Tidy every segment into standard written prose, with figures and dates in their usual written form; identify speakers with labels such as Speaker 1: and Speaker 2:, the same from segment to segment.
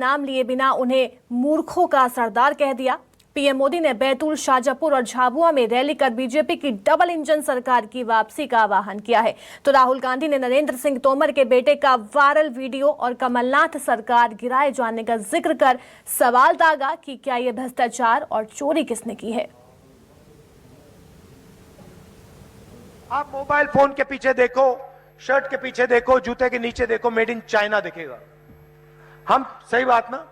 Speaker 1: नाम लिए बिना उन्हें मूर्खों का सरदार कह दिया। पीएम मोदी ने बैतूल, शाजापुर और झाबुआ में रैली कर बीजेपी की डबल इंजन सरकार की वापसी का आह्वान किया है। तो राहुल गांधी ने नरेंद्र सिंह तोमर के बेटे का वायरल वीडियो और कमलनाथ सरकार गिराए जाने का जिक्र कर सवाल दागा कि क्या ये भ्रष्टाचार और चोरी किसने की है।
Speaker 2: आप मोबाइल फोन के पीछे देखो, शर्ट के पीछे देखो, जूते के नीचे देखो, मेड इन चाइना दिखेगा। हम सही बात ना,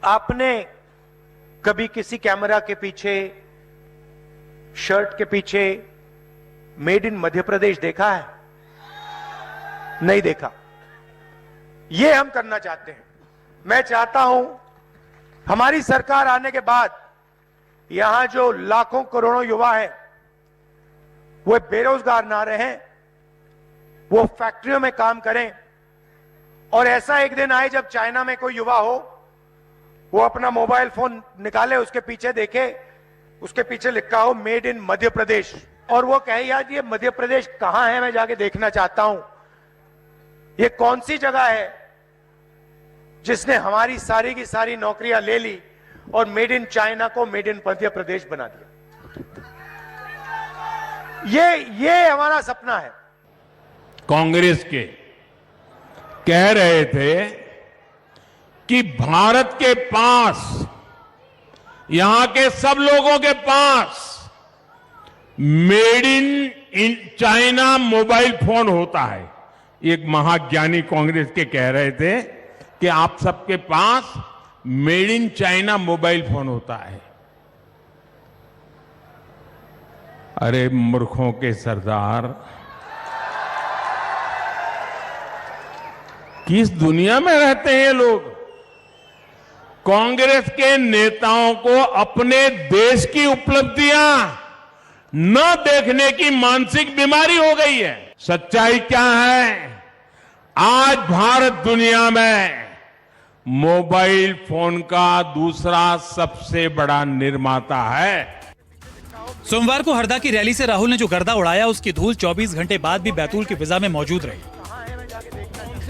Speaker 2: आपने कभी किसी कैमरा के पीछे, शर्ट के पीछे मेड इन मध्य प्रदेश देखा है? नहीं देखा। ये हम करना चाहते हैं। मैं चाहता हूं हमारी सरकार आने के बाद यहां जो लाखों करोड़ों युवा हैं वो बेरोजगार ना रहें, वो फैक्ट्रियों में काम करें और ऐसा एक दिन आए जब चाइना में कोई युवा हो, वो अपना मोबाइल फोन निकाले, उसके पीछे देखे, उसके पीछे लिखा हो मेड इन मध्य प्रदेश और वो कहे यार ये मध्य प्रदेश कहां है, मैं जाके देखना चाहता हूं। ये कौन सी जगह है जिसने हमारी सारी की सारी नौकरियां ले ली और मेड इन चाइना को मेड इन मध्य प्रदेश बना दिया। ये हमारा सपना है।
Speaker 3: कांग्रेस के कह रहे थे कि भारत के पास, यहां के सब लोगों के पास made in China mobile phone होता है। एक महाज्ञानी कांग्रेस के कह रहे थे कि आप सबके पास made in China mobile phone होता है। अरे मूर्खों के सरदार, किस दुनिया में रहते हैं ये लोग? कांग्रेस के नेताओं को अपने देश की उपलब्धियां न देखने की मानसिक बीमारी हो गई है। सच्चाई क्या है? आज भारत दुनिया में मोबाइल फोन का दूसरा सबसे बड़ा निर्माता है।
Speaker 4: सोमवार को हरदा की रैली से राहुल ने जो गर्दा उड़ाया, उसकी धूल 24 घंटे बाद भी बैतूल की फिजा में मौजूद रही।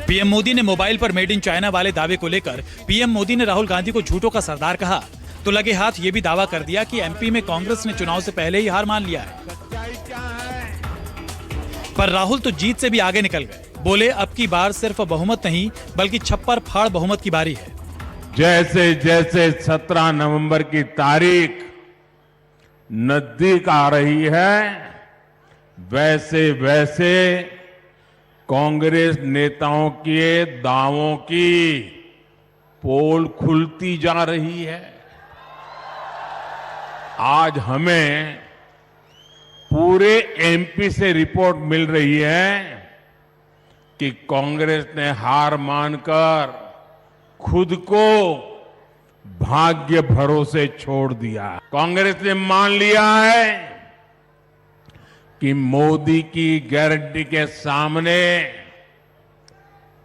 Speaker 4: पीएम मोदी ने मोबाइल पर मेड इन चाइना वाले दावे को लेकर पीएम मोदी ने राहुल गांधी को झूठों का सरदार कहा, तो लगे हाथ ये भी दावा कर दिया कि एमपी में कांग्रेस ने चुनाव से पहले ही हार मान लिया है। पर राहुल तो जीत से भी आगे निकल गए। बोले अब की बार सिर्फ बहुमत नहीं बल्कि छप्पर फाड़ बहुमत की बारी है।
Speaker 3: जैसे जैसे 17 नवंबर की तारीख नजदीक आ रही है, वैसे वैसे कांग्रेस नेताओं के दावों की पोल खुलती जा रही है। आज हमें पूरे एमपी से रिपोर्ट मिल रही है कि कांग्रेस ने हार मानकर खुद को भाग्य भरोसे छोड़ दिया। कांग्रेस ने मान लिया है कि मोदी की गारंटी के सामने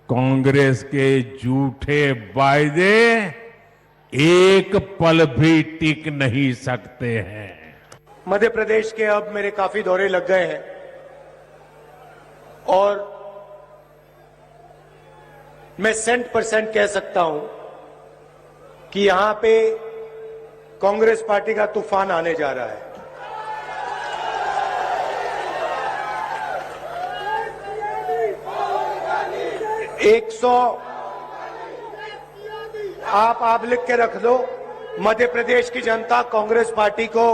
Speaker 3: कांग्रेस के झूठे वायदे एक पल भी टिक नहीं सकते हैं।
Speaker 2: मध्य प्रदेश के अब मेरे काफी दौरे लग गए हैं और मैं 100% कह सकता हूं कि यहां पे कांग्रेस पार्टी का तूफान आने जा रहा है। आप लिख के रख लो, मध्य प्रदेश की जनता कांग्रेस पार्टी को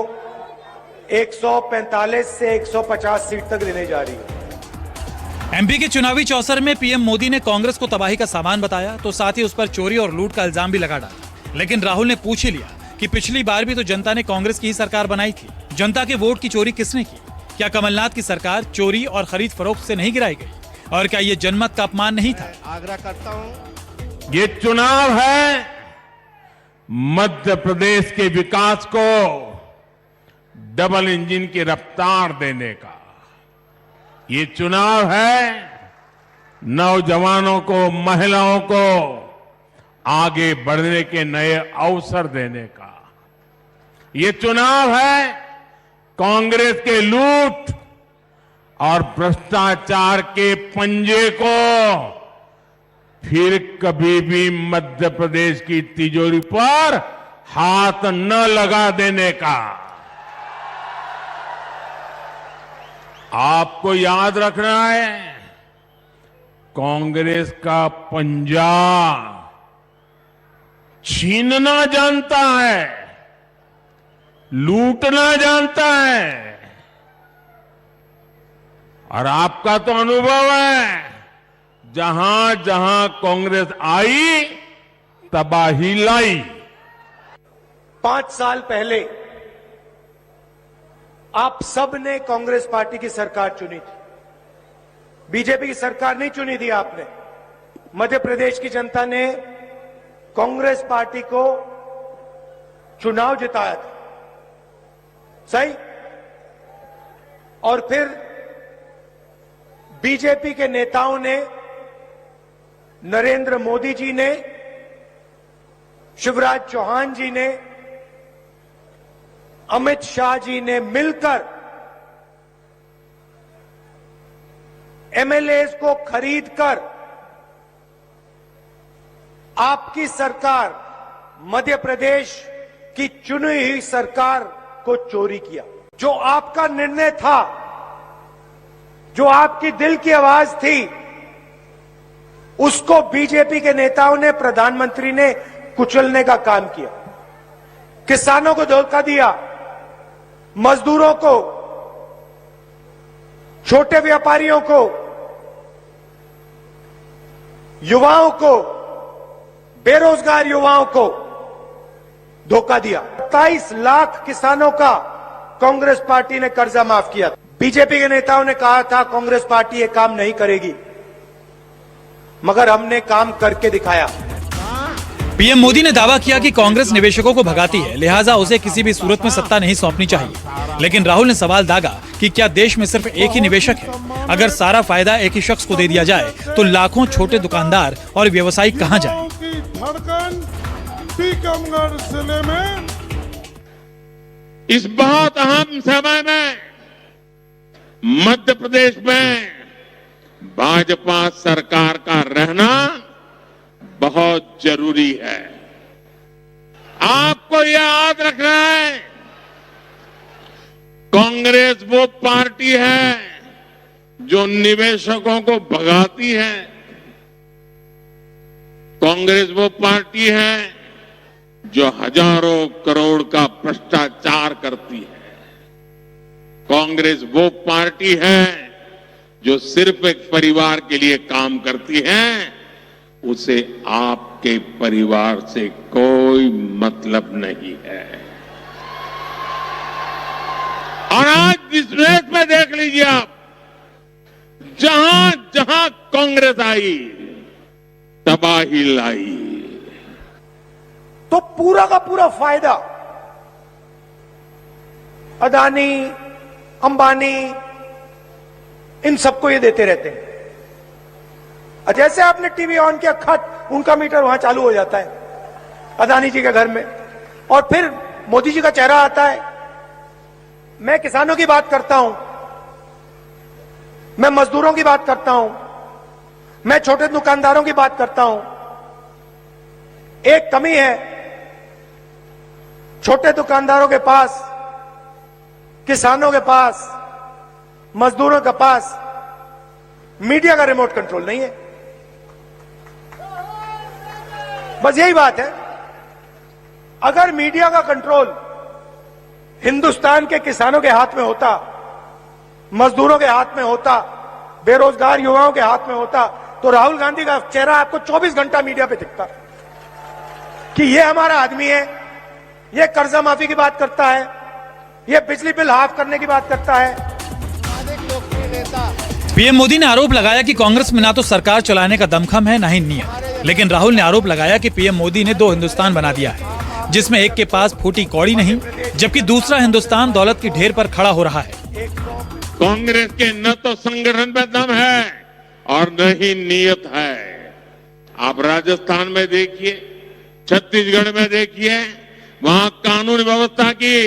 Speaker 2: 145 से 150 सीट तक लेने जा रही है।
Speaker 4: एमपी के चुनावी चौसर में पीएम मोदी ने कांग्रेस को तबाही का सामान बताया, तो साथ ही उस पर चोरी और लूट का इल्जाम भी लगा डाला। लेकिन राहुल ने पूछ ही लिया कि पिछली बार भी तो जनता ने कांग्रेस की ही सरकार बनाई थी। जनता के वोट की चोरी किसने की? क्या कमलनाथ की सरकार चोरी और खरीद फरोख्त से नहीं गिराई गई? और क्या ये जनमत का अपमान नहीं था?
Speaker 2: आग्रह करता हूं,
Speaker 3: ये चुनाव है मध्य प्रदेश के विकास को डबल इंजन की रफ्तार देने का। ये चुनाव है नौजवानों को, महिलाओं को आगे बढ़ने के नए अवसर देने का। ये चुनाव है कांग्रेस के लूट और भ्रष्टाचार के पंजे को फिर कभी भी मध्य प्रदेश की तिजोरी पर हाथ न लगा देने का। आपको याद रखना है, कांग्रेस का पंजा छीनना जानता है, लूटना जानता है। और आपका तो अनुभव है, जहां जहां कांग्रेस आई तबाही लाई।
Speaker 2: 5 साल पहले आप सब ने कांग्रेस पार्टी की सरकार चुनी थी, बीजेपी की सरकार नहीं चुनी थी आपने। मध्य प्रदेश की जनता ने कांग्रेस पार्टी को चुनाव जिताया था, सही? और फिर बीजेपी के नेताओं ने, नरेंद्र मोदी जी ने, शिवराज चौहान जी ने, अमित शाह जी ने मिलकर एमएलएस को खरीदकर आपकी सरकार, मध्य प्रदेश की चुनी हुई सरकार को चोरी किया। जो आपका निर्णय था, जो आपकी दिल की आवाज थी, उसको बीजेपी के नेताओं ने, प्रधानमंत्री ने कुचलने का काम किया। किसानों को धोखा दिया, मजदूरों को, छोटे व्यापारियों को, युवाओं को, बेरोजगार युवाओं को धोखा दिया। 27 लाख किसानों का कांग्रेस पार्टी ने कर्जा माफ किया। बीजेपी के नेताओं ने कहा था कांग्रेस पार्टी ये काम नहीं करेगी, मगर हमने काम करके दिखाया।
Speaker 4: पीएम मोदी ने दावा किया कि कांग्रेस निवेशकों को भगाती है, लिहाजा उसे किसी भी सूरत में सत्ता नहीं सौंपनी चाहिए। लेकिन राहुल ने सवाल दागा कि क्या देश में सिर्फ एक ही निवेशक है? अगर सारा फायदा एक ही शख्स को दे दिया जाए तो लाखों छोटे दुकानदार और व्यवसायी कहां जाएं?
Speaker 5: धड़कन टीकमगढ़ जिले में
Speaker 3: इस बहुत अहम समय में मध्य प्रदेश में भाजपा सरकार का रहना बहुत जरूरी है। आपको यह याद रखना है, कांग्रेस वो पार्टी है जो निवेशकों को भगाती है। कांग्रेस वो पार्टी है जो हजारों करोड़ का भ्रष्टाचार करती है। कांग्रेस वो पार्टी है जो सिर्फ एक परिवार के लिए काम करती है, उसे आपके परिवार से कोई मतलब नहीं है। और आज इस देश में देख लीजिए आप, जहां जहां कांग्रेस आई तबाही लाई।
Speaker 2: तो पूरा का पूरा फायदा अदानी, अंबानी, इन सबको ये देते रहते हैं। जैसे आपने टीवी ऑन किया, खट उनका मीटर वहां चालू हो जाता है अदानी जी के घर में, और फिर मोदी जी का चेहरा आता है। मैं किसानों की बात करता हूं, मैं मजदूरों की बात करता हूं, मैं छोटे दुकानदारों की बात करता हूं। एक कमी है, छोटे दुकानदारों के पास, किसानों के पास, मजदूरों के पास मीडिया का रिमोट कंट्रोल नहीं है। बस यही बात है। अगर मीडिया का कंट्रोल हिंदुस्तान के किसानों के हाथ में होता, मजदूरों के हाथ में होता, बेरोजगार युवाओं के हाथ में होता, तो राहुल गांधी का चेहरा आपको 24 घंटा मीडिया पे दिखता कि ये हमारा आदमी है, ये कर्जा माफी की बात करता है, ये बिजली बिल हाफ करने की बात करता है।
Speaker 4: पीएम मोदी ने आरोप लगाया कि कांग्रेस में ना तो सरकार चलाने का दमखम है, ना ही नीयत। लेकिन राहुल ने आरोप लगाया कि पीएम मोदी ने 2 हिंदुस्तान बना दिया है, जिसमें एक के पास फूटी कौड़ी नहीं, जबकि दूसरा हिंदुस्तान दौलत की ढेर पर खड़ा हो रहा है।
Speaker 3: कांग्रेस के न तो संगठन में दम है और न ही नीयत है। आप राजस्थान में देखिए, छत्तीसगढ़ में देखिए, वहां कानून व्यवस्था की